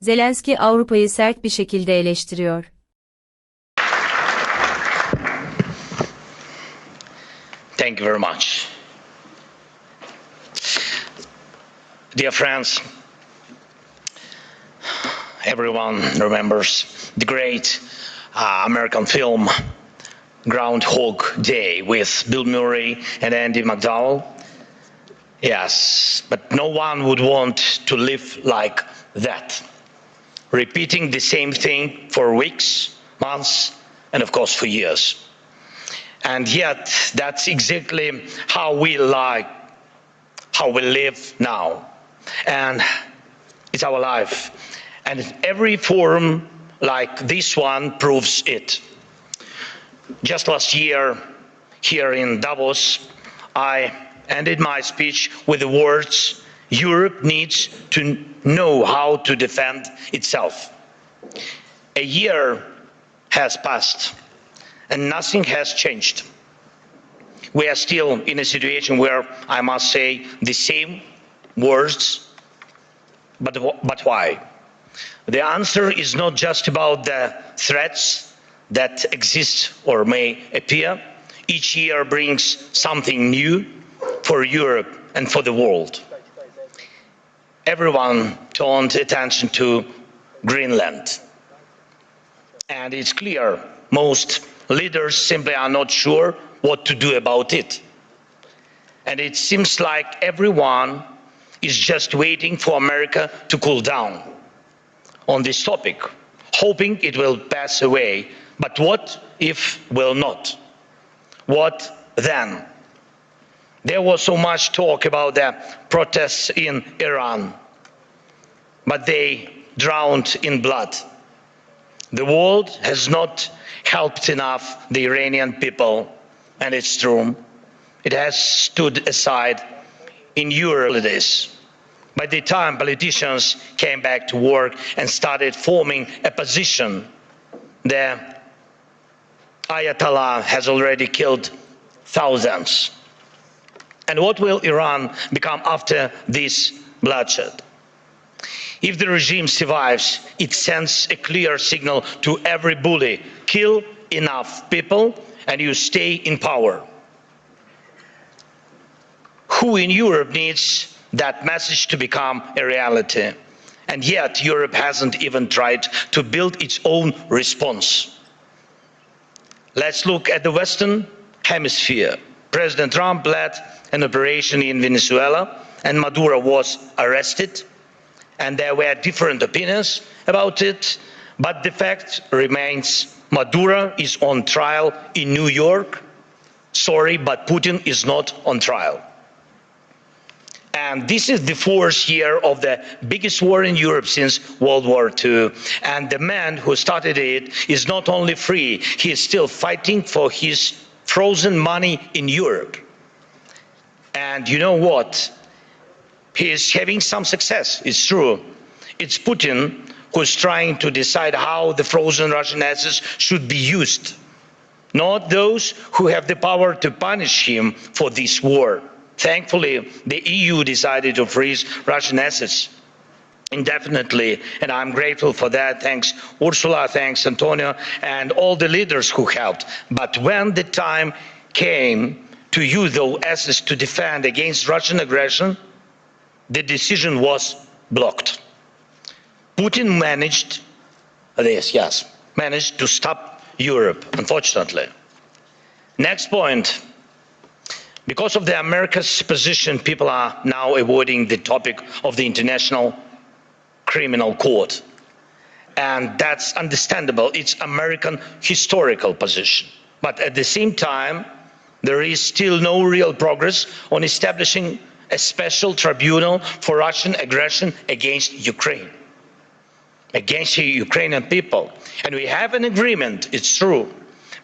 Zelensky Avrupa'yı sert bir şekilde eleştiriyor. Thank you very much. Dear friends, everyone remembers the great American film Groundhog Day with Bill Murray and Andy McDowell. Yes, but no one would want to live like that, repeating the same thing for weeks, months, and of course for years. And yet, that's exactly how we live now. And it's our life. And every forum like this one proves it. Just last year, here in Davos, I ended my speech with the words, Europe needs to know how to defend itself. A year has passed and nothing has changed. We are still in a situation where I must say the same words, but why? The answer is not just about the threats that exist or may appear. Each year brings something new for Europe and for the world. Everyone turned attention to Greenland. And it's clear most leaders simply are not sure what to do about it. And it seems like everyone is just waiting for America to cool down on this topic, hoping it will pass away. But what if will not? What then? There was so much talk about the protests in Iran, but they drowned in blood. The world has not helped enough the Iranian people, and it's true. It has stood aside in Europe. By the time politicians came back to work and started forming a position, the Ayatollah has already killed thousands. And what will Iran become after this bloodshed? If the regime survives, it sends a clear signal to every bully, kill enough people and you stay in power. Who in Europe needs that message to become a reality? And yet Europe hasn't even tried to build its own response. Let's look at the Western Hemisphere. President Trump led an operation in Venezuela and Maduro was arrested. And there were different opinions about it, but the fact remains Maduro is on trial in New York. Sorry, but Putin is not on trial. And this is the fourth year of the biggest war in Europe since World War II. And the man who started it is not only free, he is still fighting for his frozen money in Europe. And you know what? He is having some success, it's true. It's Putin who's trying to decide how the frozen Russian assets should be used, not those who have the power to punish him for this war. Thankfully, the EU decided to freeze Russian assets indefinitely, and I'm grateful for that. Thanks Ursula, thanks Antonio, and all the leaders who helped. But when the time came to use those assets to defend against Russian aggression, the decision was blocked. Putin managed to stop Europe, unfortunately. Next point. Because of the America's position, people are now avoiding the topic of the International Criminal Court. And that's understandable. It's American historical position. But at the same time, there is still no real progress on establishing a special tribunal for Russian aggression against Ukraine, against the Ukrainian people. And we have an agreement, it's true.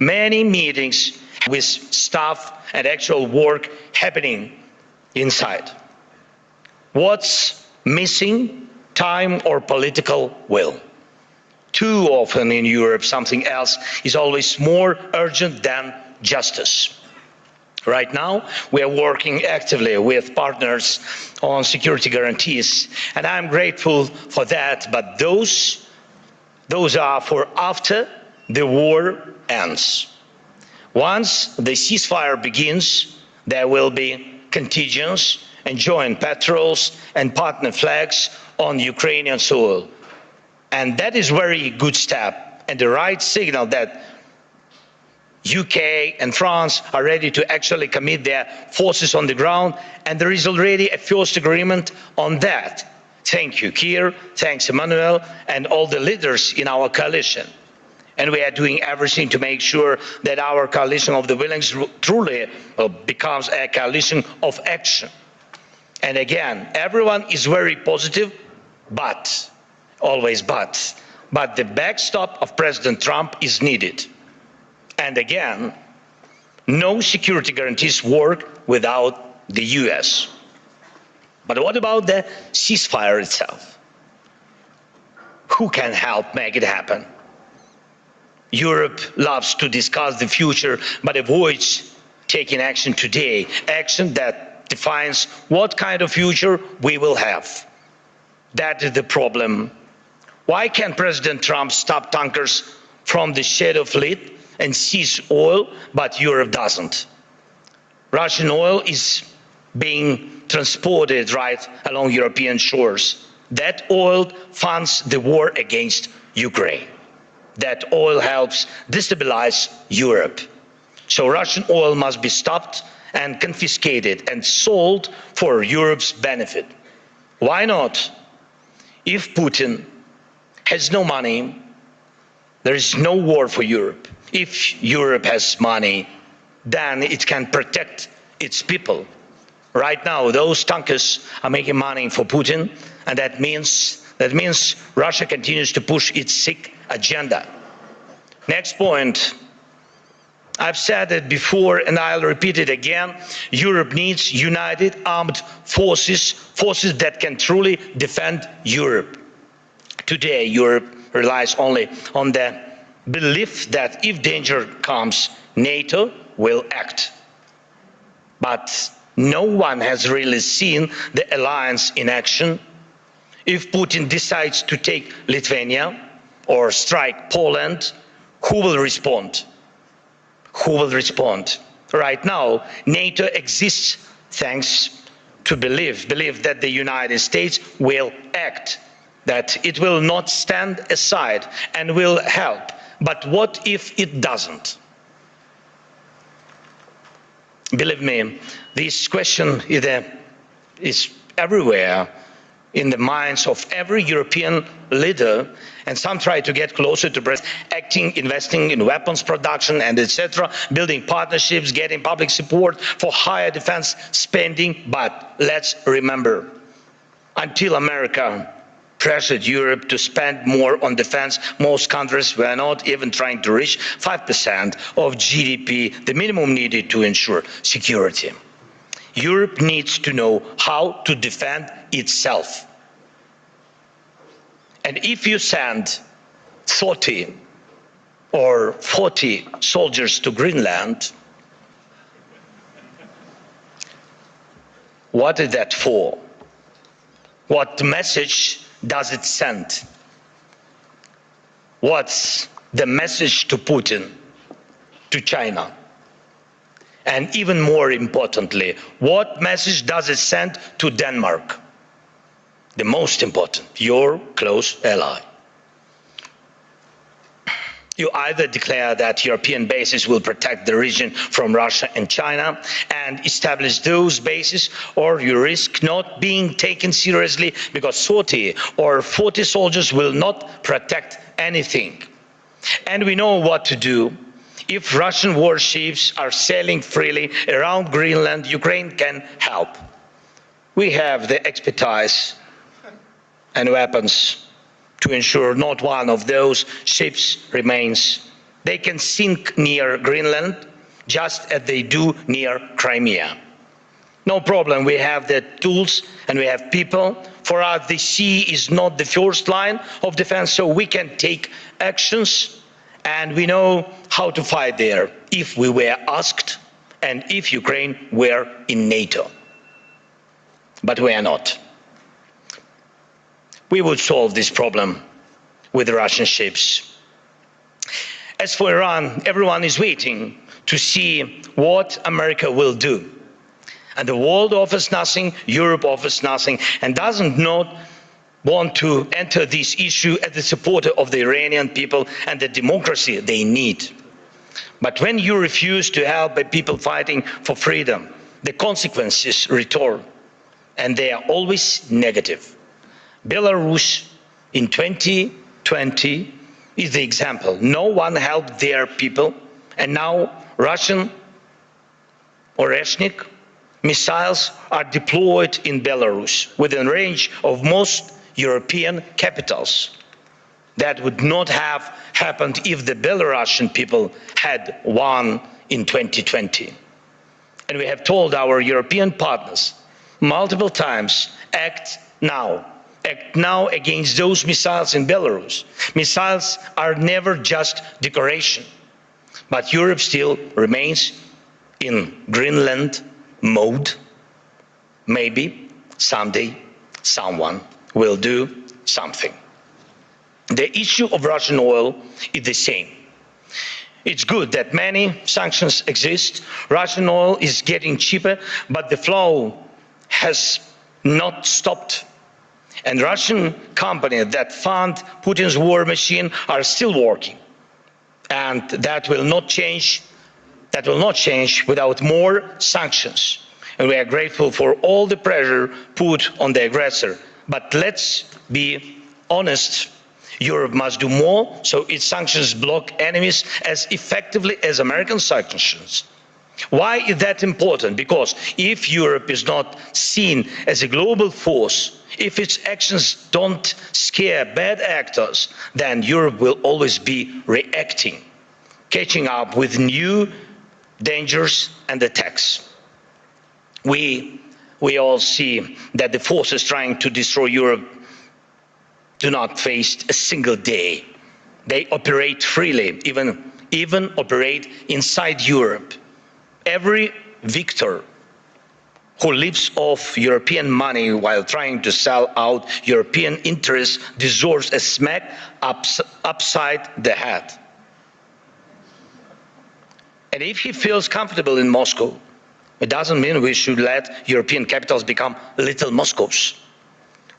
Many meetings with staff and actual work happening inside. What's missing? Time or political will. Too often in Europe, something else is always more urgent than justice. Right now, we are working actively with partners on security guarantees, and I'm grateful for that, but those are for after the war ends. Once the ceasefire begins, there will be contingents and joint patrols and partner flags on Ukrainian soil. And that is a very good step and the right signal that UK and France are ready to actually commit their forces on the ground, and there is already a first agreement on that. Thank you, Keir, thanks Emmanuel, and all the leaders in our coalition. And we are doing everything to make sure that our coalition of the willing truly becomes a coalition of action. And again, everyone is very positive, but, always but the backstop of President Trump is needed. And again, no security guarantees work without the US. But what about the ceasefire itself? Who can help make it happen? Europe loves to discuss the future, but avoids taking action today, action that defines what kind of future we will have. That is the problem. Why can't President Trump stop tankers from the shadow fleet and seize oil, but Europe doesn't? Russian oil is being transported right along European shores. That oil funds the war against Ukraine. That oil helps destabilize Europe. So Russian oil must be stopped and confiscated and sold for Europe's benefit. Why not? If Putin has no money, there is no war for Europe. If Europe has money, then it can protect its people. Right now, those tankers are making money for Putin, and that means Russia continues to push its sick agenda. Next point. I've said it before and I'll repeat it again. Europe needs united armed forces, forces that can truly defend Europe. Today, Europe relies only on the belief that if danger comes, NATO will act. But no one has really seen the alliance in action. If Putin decides to take Lithuania or strike Poland, who will respond? Who will respond? Right now, NATO exists thanks to belief that the United States will act, that it will not stand aside and will help. But what if it doesn't? Believe me, this question is everywhere in the minds of every European leader, and some try to get closer to President, acting, investing in weapons production and etc., building partnerships, getting public support for higher defense spending. But let's remember, until America pressured Europe to spend more on defense, most countries were not even trying to reach 5% of GDP, the minimum needed to ensure security. Europe needs to know how to defend itself. And if you send 30 or 40 soldiers to Greenland, what is that for? What message does it send? What's the message to Putin, to China? And even more importantly, what message does it send to Denmark? The most important, your close ally. You either declare that European bases will protect the region from Russia and China and establish those bases, or you risk not being taken seriously because 30 or 40 soldiers will not protect anything. And we know what to do. If Russian warships are sailing freely around Greenland, Ukraine can help. We have the expertise and weapons to ensure not one of those ships remains. They can sink near Greenland just as they do near Crimea. No problem, we have the tools and we have people. For us, the sea is not the first line of defense, so we can take actions and we know how to fight there if we were asked and if Ukraine were in NATO. But we are not. We would solve this problem with the Russian ships. As for Iran, everyone is waiting to see what America will do. And the world offers nothing, Europe offers nothing, and doesn't not want to enter this issue as the supporter of the Iranian people and the democracy they need. But when you refuse to help the people fighting for freedom, the consequences return, and they are always negative. Belarus in 2020 is the example. No one helped their people, and now Russian Oreshnik missiles are deployed in Belarus within range of most European capitals. That would not have happened if the Belarusian people had won in 2020. And we have told our European partners multiple times, act now. Act now against those missiles in Belarus. Missiles are never just decoration, but Europe still remains in Greenland mode. Maybe someday someone will do something. The issue of Russian oil is the same. It's good that many sanctions exist. Russian oil is getting cheaper, but the flow has not stopped. And Russian companies that fund Putin's war machine are still working. And that will not change. That will not change without more sanctions. And we are grateful for all the pressure put on the aggressor. But let's be honest. Europe must do more so its sanctions block enemies as effectively as American sanctions. Why is that important? Because if Europe is not seen as a global force, if its actions don't scare bad actors, then Europe will always be reacting, catching up with new dangers and attacks. We all see that the forces trying to destroy Europe do not face a single day. They operate freely, even operate inside Europe. Every victor who lives off European money while trying to sell out European interests deserves a smack upside the head. And if he feels comfortable in Moscow, it doesn't mean we should let European capitals become little Moscows.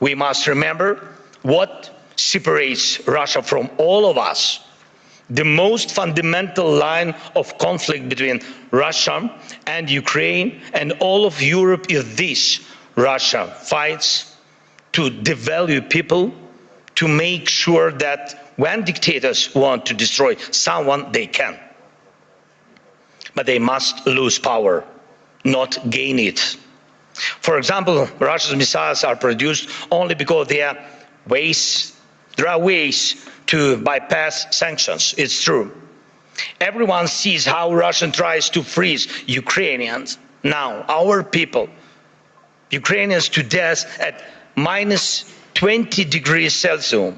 We must remember what separates Russia from all of us. The most fundamental line of conflict between Russia and Ukraine and all of Europe is this: Russia fights to devalue people, to make sure that when dictators want to destroy someone, they can. But they must lose power, not gain it. For example, Russia's missiles are produced only because there are ways to bypass sanctions. It's true. Everyone sees how Russia tries to freeze Ukrainians now, our people, Ukrainians to death at minus 20 degrees Celsius.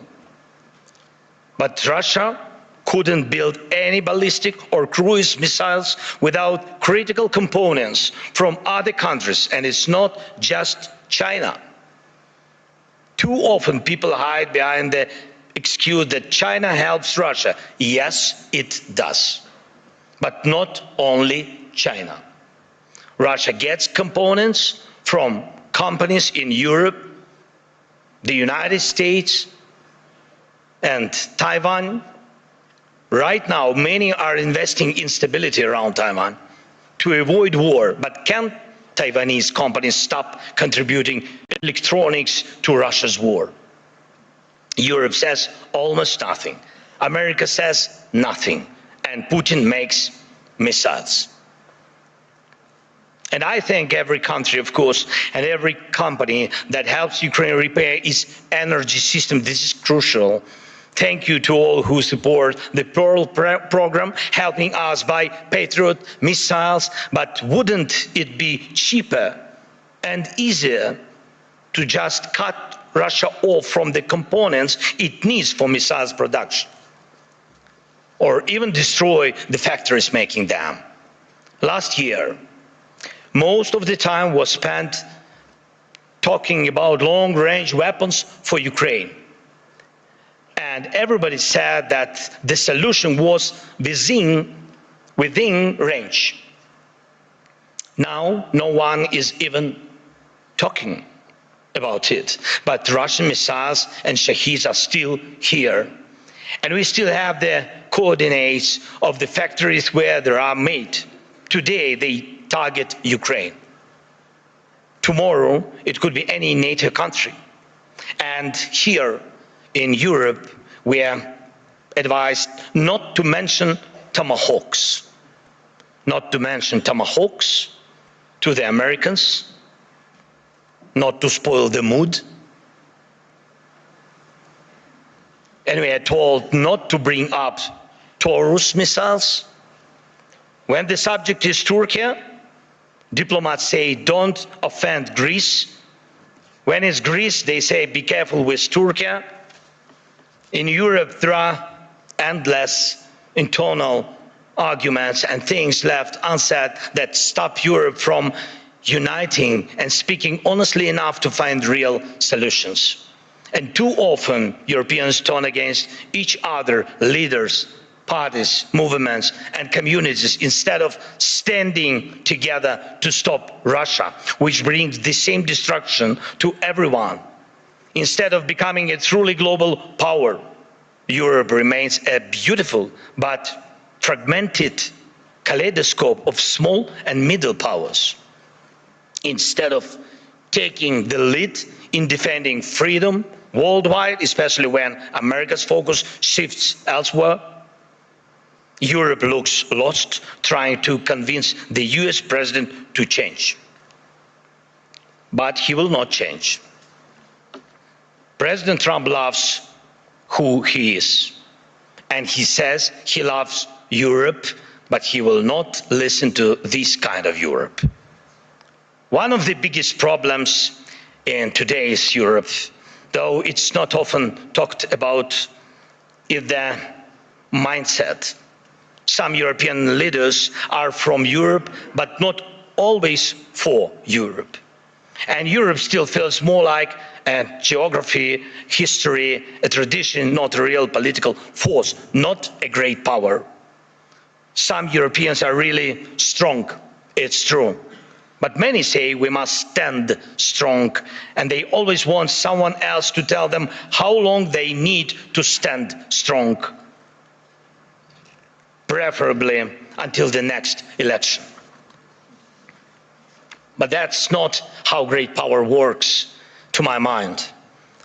But Russia couldn't build any ballistic or cruise missiles without critical components from other countries, and it's not just China. Too often people hide behind the excuse that China helps Russia. Yes, it does. But not only China. Russia gets components from companies in Europe, the United States, and Taiwan. Right now, many are investing in stability around Taiwan to avoid war. But can Taiwanese companies stop contributing electronics to Russia's war? Europe says almost nothing. America says nothing. And Putin makes missiles. And I thank every country, of course, and every company that helps Ukraine repair its energy system. This is crucial. Thank you to all who support the Pearl program, helping us buy Patriot missiles. But wouldn't it be cheaper and easier to just cut Russia off from the components it needs for missiles production? Or even destroy the factories making them? Last year, most of the time was spent talking about long-range weapons for Ukraine. And everybody said that the solution was within range. Now, no one is even talking about it. But Russian missiles and Shaheeds are still here. And we still have the coordinates of the factories where they are made. Today, they target Ukraine. Tomorrow, it could be any NATO country. And here in Europe, we are advised not to mention tomahawks. Not to mention tomahawks to the Americans, not to spoil the mood. And we are told not to bring up Taurus missiles. When the subject is Turkey, diplomats say don't offend Greece. When it's Greece, they say be careful with Turkey. In Europe, there are endless internal arguments and things left unsaid that stop Europe from uniting and speaking honestly enough to find real solutions. And too often, Europeans turn against each other, leaders, parties, movements, and communities, instead of standing together to stop Russia, which brings the same destruction to everyone. Instead of becoming a truly global power, Europe remains a beautiful but fragmented kaleidoscope of small and middle powers. Instead of taking the lead in defending freedom worldwide, especially when America's focus shifts elsewhere, Europe looks lost, trying to convince the US president to change. But he will not change. President Trump loves who he is, and he says he loves Europe, but he will not listen to this kind of Europe. One of the biggest problems in today's Europe, though it's not often talked about, is the mindset. Some European leaders are from Europe, but not always for Europe. And Europe still feels more like a geography, history, a tradition, not a real political force, not a great power. Some Europeans are really strong, it's true. But many say we must stand strong, and they always want someone else to tell them how long they need to stand strong, preferably until the next election. But that's not how great power works, to my mind.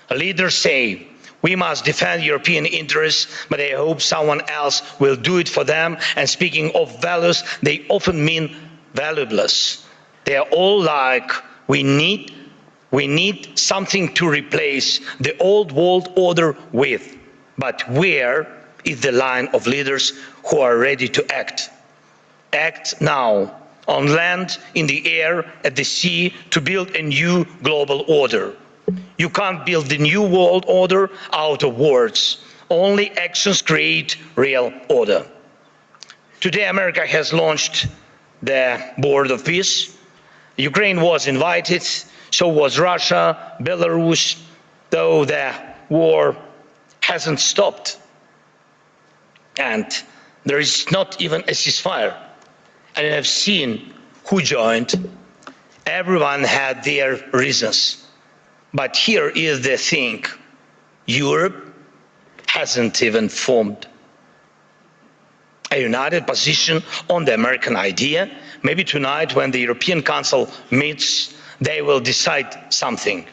Leaders say we must defend European interests, but they hope someone else will do it for them. And speaking of values, they often mean valueless. They are all like, we need something to replace the old world order with. But where is the line of leaders who are ready to act? Act now, on land, in the air, at the sea, to build a new global order. You can't build the new world order out of words. Only actions create real order. Today, America has launched the Board of Peace. Ukraine was invited, so was Russia, Belarus, though the war hasn't stopped. And there is not even a ceasefire. And I've seen who joined. Everyone had their reasons. But here is the thing. Europe hasn't even formed a united position on the American idea. Maybe tonight, when the European Council meets, they will decide something.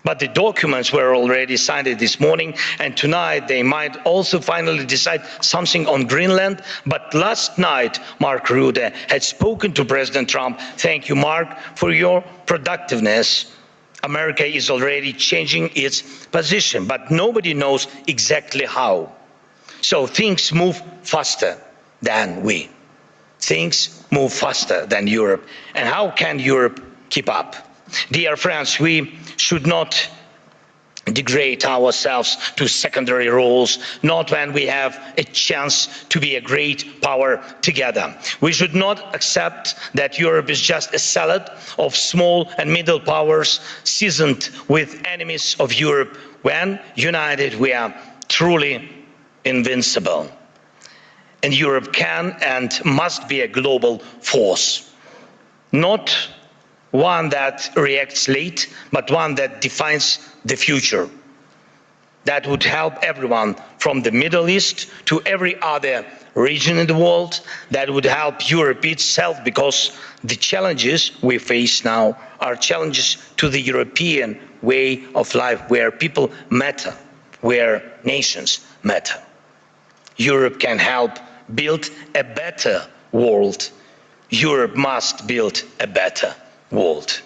But the documents were already signed this morning, and tonight they might also finally decide something on Greenland. But last night, Mark Rutte had spoken to President Trump. Thank you, Mark, for your productiveness. America is already changing its position, but nobody knows exactly how. So things move faster than we. Things move faster than Europe. And how can Europe keep up? Dear friends, we should not degrade ourselves to secondary roles, not when we have a chance to be a great power together. We should not accept that Europe is just a salad of small and middle powers seasoned with enemies of Europe. When united, we are truly invincible. And Europe can and must be a global force, not one that reacts late, but one that defines the future. That would help everyone from the Middle East to every other region in the world. That would help Europe itself, because the challenges we face now are challenges to the European way of life, where people matter, where nations matter. Europe can help build a better world. Europe must build a better world,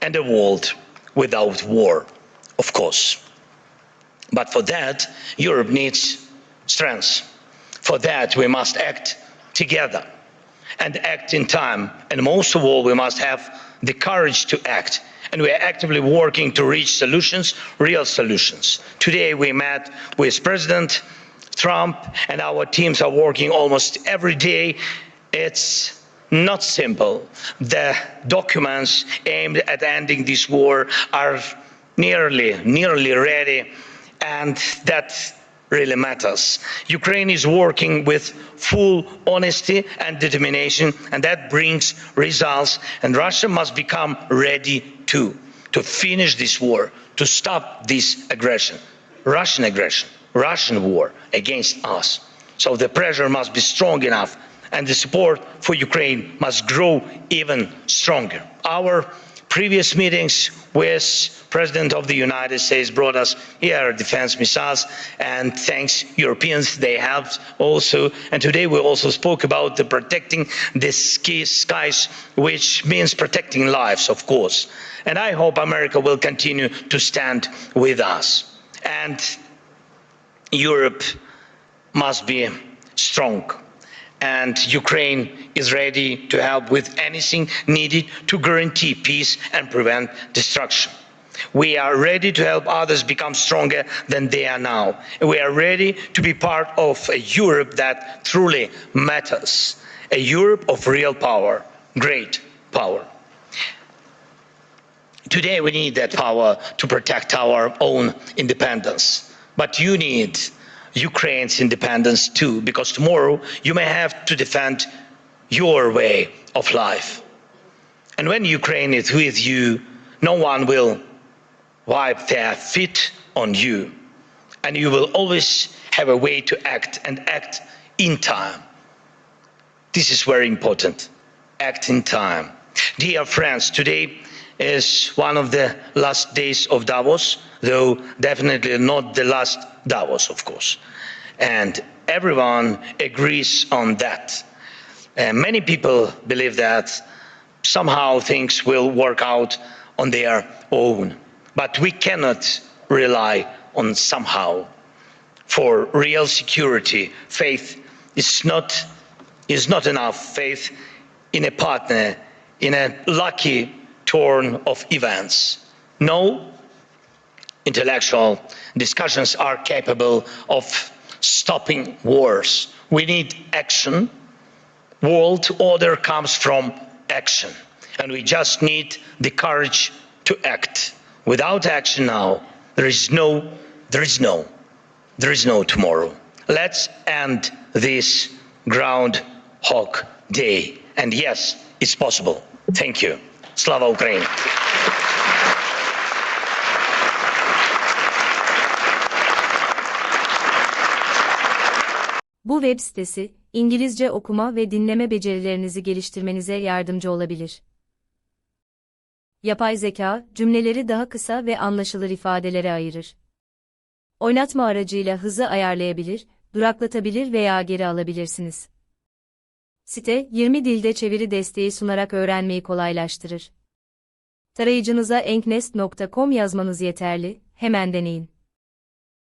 and a world without war, of course. But for that, Europe needs strength. For that, we must act together and act in time. And most of all, we must have the courage to act. And we are actively working to reach solutions, real solutions. Today, we met with President Trump, and our teams are working almost every day. It's not simple. The documents aimed at ending this war are nearly ready, and that really matters. Ukraine is working with full honesty and determination, and that brings results. And Russia must become ready too, to finish this war, to stop this aggression, Russian war against us. So the pressure must be strong enough, and the support for Ukraine must grow even stronger. Our previous meetings with President of the United States brought us air defense missiles, and thanks Europeans, they helped also. And today we also spoke about the protecting the skies, which means protecting lives, of course. And I hope America will continue to stand with us. And Europe must be strong. And Ukraine is ready to help with anything needed to guarantee peace and prevent destruction. We are ready to help others become stronger than they are now. We are ready to be part of a Europe that truly matters, a Europe of real power, great power. Today we need that power to protect our own independence, but you need Ukraine's independence too, because tomorrow you may have to defend your way of life. And when Ukraine is with you, no one will wipe their feet on you, and you will always have a way to act, and act in time. This is very important. Act in time. Dear friends, today is one of the last days of Davos, though definitely not the last Davos, of course. And everyone agrees on that. Many people believe that somehow things will work out on their own. But we cannot rely on somehow. For real security, faith is not enough. Faith in a partner, in a lucky turn of events. No intellectual discussions are capable of stopping wars. We need action. World order comes from action, and we just need the courage to act. Without action now, there is no tomorrow. Let's end this Groundhog Day. And yes, it's possible. Thank you. Slava Ukraini! Bu web sitesi, İngilizce okuma ve dinleme becerilerinizi geliştirmenize yardımcı olabilir. Yapay zeka, cümleleri daha kısa ve anlaşılır ifadelere ayırır. Oynatma aracıyla hızı ayarlayabilir, duraklatabilir veya geri alabilirsiniz. Site, 20 dilde çeviri desteği sunarak öğrenmeyi kolaylaştırır. Tarayıcınıza enknest.com yazmanız yeterli, hemen deneyin.